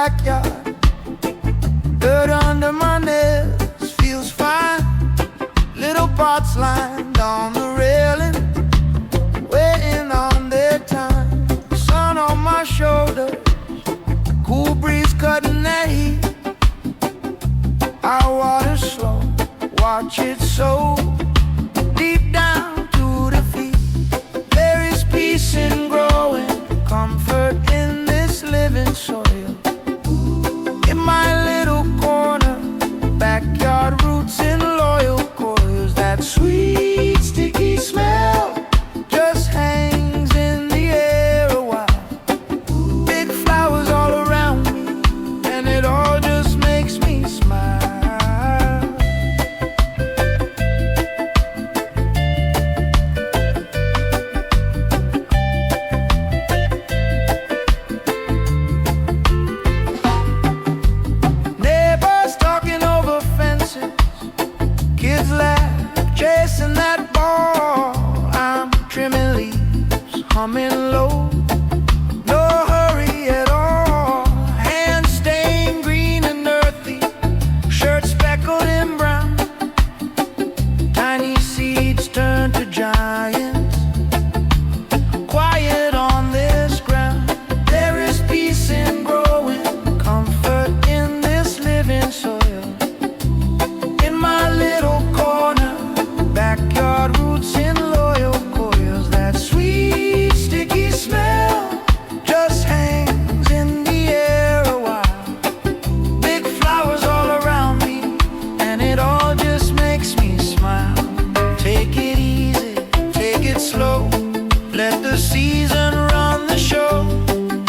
backyard. Dirt under my nails feels fine. Little pots lined on the railing, waiting on their time. Sun on my shoulders, cool breeze cutting that heat. I water slow, watch it soak deep down to the feet. There is peace in growing, comfort in this living soil. In my little corner, backyard roots in loyal coils. That sweet sticky smell just hangs in the air a while. Big flowers all around me, and it all just makes me smile. Neighbors talking over fences, kids laugh, chasing that ball. I'm trimming leaves, humming low, no hurry at all. Hands stained green and earthy, shirt speckled in brown. Tiny seeds turn to giants, quiet on this ground. There is peace in growing, comfort in this living soil. In my little corner, backyard roots in loyal coils. That sweet sticky smell just hangs in the air a while. Big flowers all around me, and it all just makes me smile. Take it easy, take it slow, let the season run the show.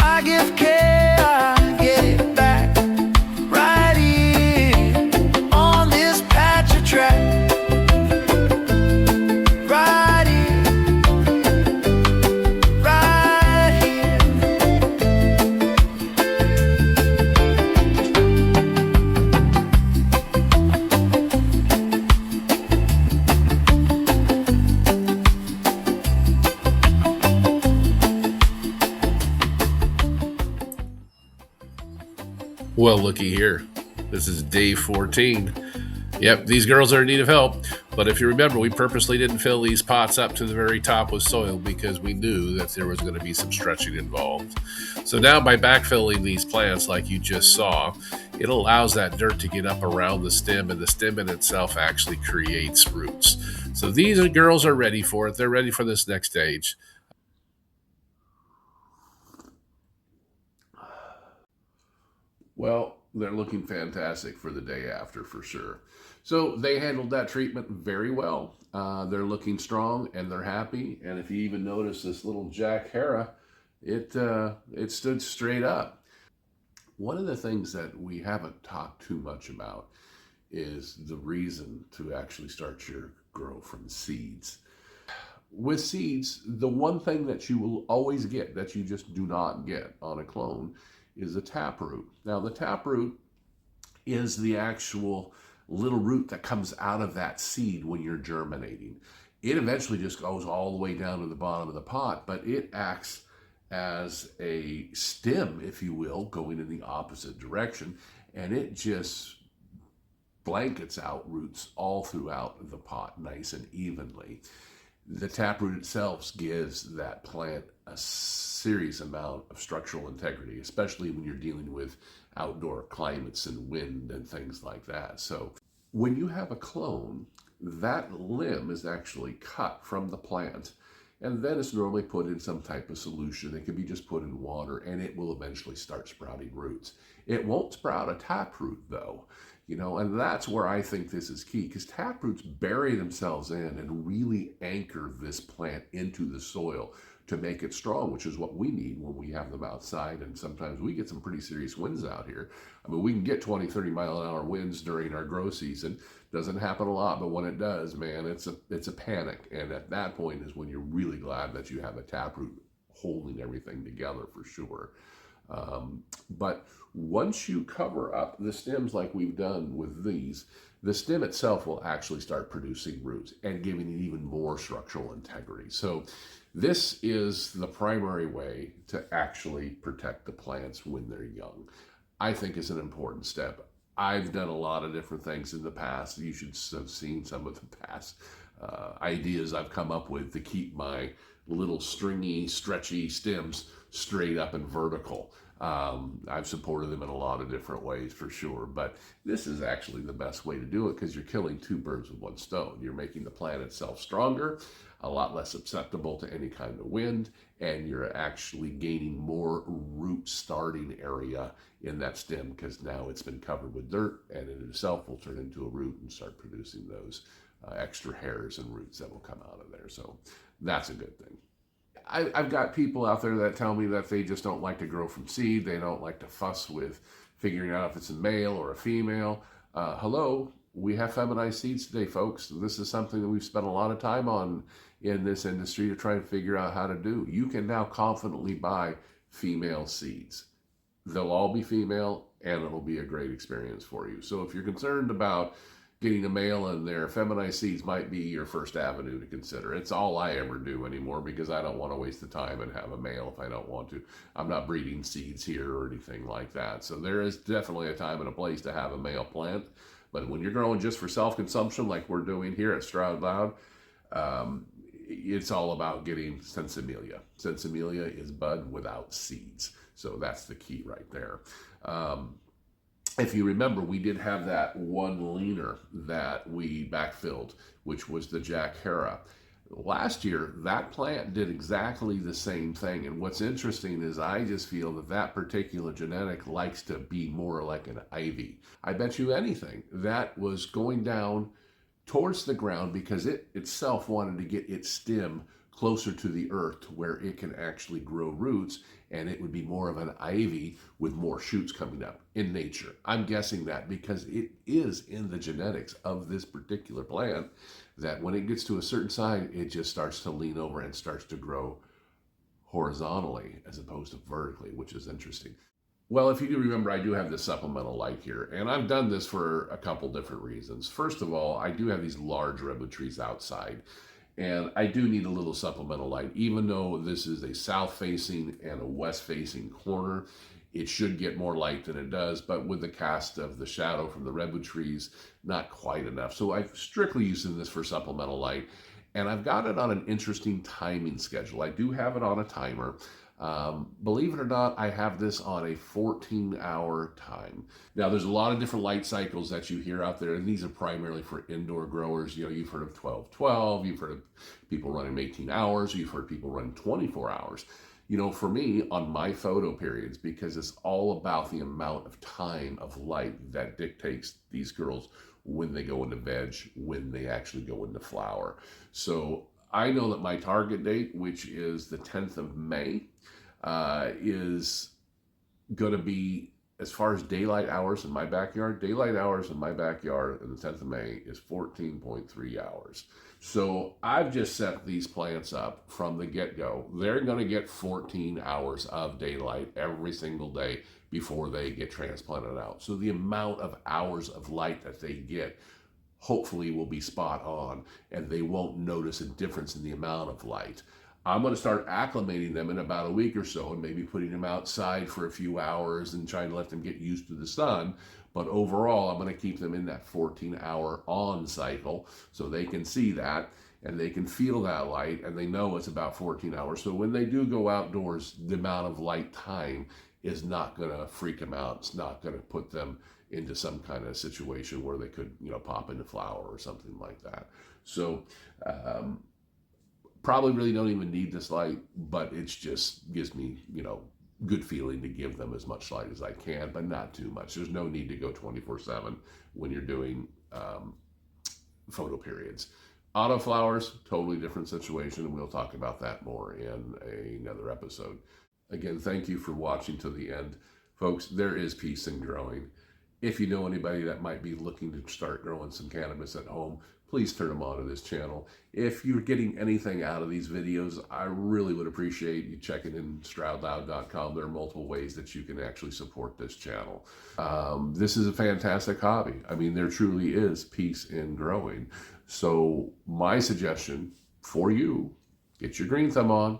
I give care, I get it back, right here on this patch of track. Right here, right here. Well, looky here. This is day 14. Yep, these girls are in need of help. But if you remember, we purposely didn't fill these pots up to the very top with soil because we knew that there was going to be some stretching involved. So now by backfilling these plants like you just saw, it allows that dirt to get up around the stem, and the stem in itself actually creates roots. So these girls are ready for it. They're ready for this next stage. Well, they're looking fantastic for the day after, for sure. So they handled that treatment very well. They're looking strong and they're happy. And if you even notice this little Jack Hera, it stood straight up. One of the things that we haven't talked too much about is the reason to actually start your grow from seeds. With seeds, the one thing that you will always get that you just do not get on a clone is a taproot. Now, the taproot is the actual little root that comes out of that seed when you're germinating. It eventually just goes all the way down to the bottom of the pot, but it acts as a stem, if you will, going in the opposite direction, and it just blankets out roots all throughout the pot nice and evenly. The taproot itself gives that plant a serious amount of structural integrity, especially when you're dealing with outdoor climates and wind and things like that. So when you have a clone, that limb is actually cut from the plant, and then it's normally put in some type of solution. It can be just put in water, and it will eventually start sprouting roots. It won't sprout a taproot though. And that's where I think this is key, because taproots bury themselves in and really anchor this plant into the soil to make it strong, which is what we need when we have them outside. And sometimes we get some pretty serious winds out here. I mean, we can get 20, 30 mile an hour winds during our grow season. Doesn't happen a lot, but when it does, man, it's a panic. And at that point is when you're really glad that you have a taproot holding everything together for sure. But once you cover up the stems like we've done with these, the stem itself will actually start producing roots and giving it even more structural integrity. So this is the primary way to actually protect the plants when they're young. I think is an important step. I've done a lot of different things in the past. You should have seen some of the past ideas I've come up with to keep my little stringy, stretchy stems straight up and vertical. I've supported them in a lot of different ways for sure, but this is actually the best way to do it because you're killing two birds with one stone. You're making the plant itself stronger, a lot less susceptible to any kind of wind, and you're actually gaining more root starting area in that stem because now it's been covered with dirt, and it itself will turn into a root and start producing those extra hairs and roots that will come out of there. So that's a good thing. I've got people out there that tell me that they just don't like to grow from seed. They don't like to fuss with figuring out if it's a male or a female. Hello, we have feminized seeds today, folks. This is something that we've spent a lot of time on in this industry to try and figure out how to do. You can now confidently buy female seeds. They'll all be female, and it'll be a great experience for you. So if you're concerned about getting a male in there, feminized seeds might be your first avenue to consider. It's all I ever do anymore because I don't want to waste the time and have a male if I don't want to. I'm not breeding seeds here or anything like that. So there is definitely a time and a place to have a male plant. But when you're growing just for self-consumption like we're doing here at Stroud Loud, it's all about getting Sensimilia. Sensimilia is bud without seeds. So that's the key right there. If you remember, we did have that one leaner that we backfilled, which was the Jack Hera. Last year, that plant did exactly the same thing. And what's interesting is I just feel that that particular genetic likes to be more like an ivy. I bet you anything that was going down towards the ground because it itself wanted to get its stem closer to the earth to where it can actually grow roots, and it would be more of an ivy with more shoots coming up in nature. I'm guessing that because it is in the genetics of this particular plant that when it gets to a certain size, it just starts to lean over and starts to grow horizontally as opposed to vertically, which is interesting. Well, if you do remember, I do have this supplemental light here, and I've done this for a couple different reasons. First of all, I do have these large redwood trees outside, and I do need a little supplemental light. Even though this is a south-facing and a west-facing corner, it should get more light than it does, but with the cast of the shadow from the redwood trees, not quite enough. So I'm strictly using this for supplemental light, and I've got it on an interesting timing schedule. I do have it on a timer. Believe it or not, I have this on a 14-hour time. Now, there's a lot of different light cycles that you hear out there, and these are primarily for indoor growers. You know, you've heard of 12-12, you've heard of people running 18 hours, you've heard people running 24 hours. You know, for me, on my photo periods, because it's all about the amount of time of light that dictates these girls when they go into veg, when they actually go into flower. So I know that my target date, which is the 10th of May, is going to be, as far as daylight hours in my backyard, daylight hours in my backyard on the 10th of May is 14.3 hours. So I've just set these plants up from the get-go. They're going to get 14 hours of daylight every single day before they get transplanted out. So the amount of hours of light that they get hopefully will be spot on, and they won't notice a difference in the amount of light. I'm going to start acclimating them in about a week or so and maybe putting them outside for a few hours and trying to let them get used to the sun. But overall, I'm going to keep them in that 14-hour on cycle so they can see that and they can feel that light and they know it's about 14 hours. So when they do go outdoors, the amount of light time is not going to freak them out. It's not going to put them into some kind of situation where they could, you know, pop into flower or something like that. So probably really don't even need this light, but it just gives me, you know, good feeling to give them as much light as I can, but not too much. There's no need to go 24/7 when you're doing photo periods. Autoflowers, totally different situation, and we'll talk about that more in another episode. Again, thank you for watching to the end. Folks, there is peace in growing. If you know anybody that might be looking to start growing some cannabis at home, please turn them on to this channel. If you're getting anything out of these videos, I really would appreciate you checking in stroudloud.com. There are multiple ways that you can actually support this channel. This is a fantastic hobby. I mean, there truly is peace in growing. So my suggestion for you, get your green thumb on,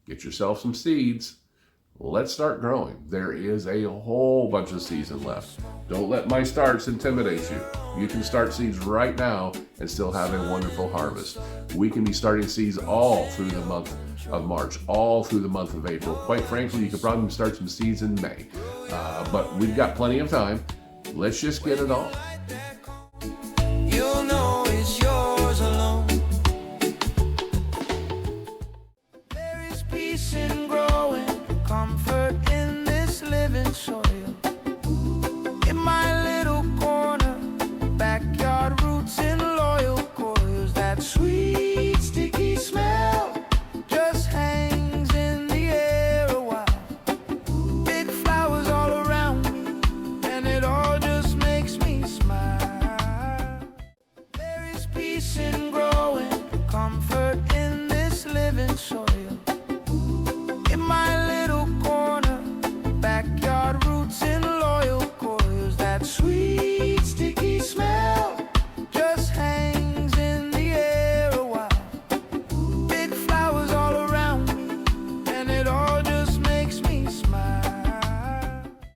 get yourself some seeds, let's start growing. There is a whole bunch of season left. Don't let my starts intimidate you. You can start seeds right now and still have a wonderful harvest. We can be starting seeds all through the month of March, all through the month of April. Quite frankly, you could probably start some seeds in May. But we've got plenty of time. Let's just get it on.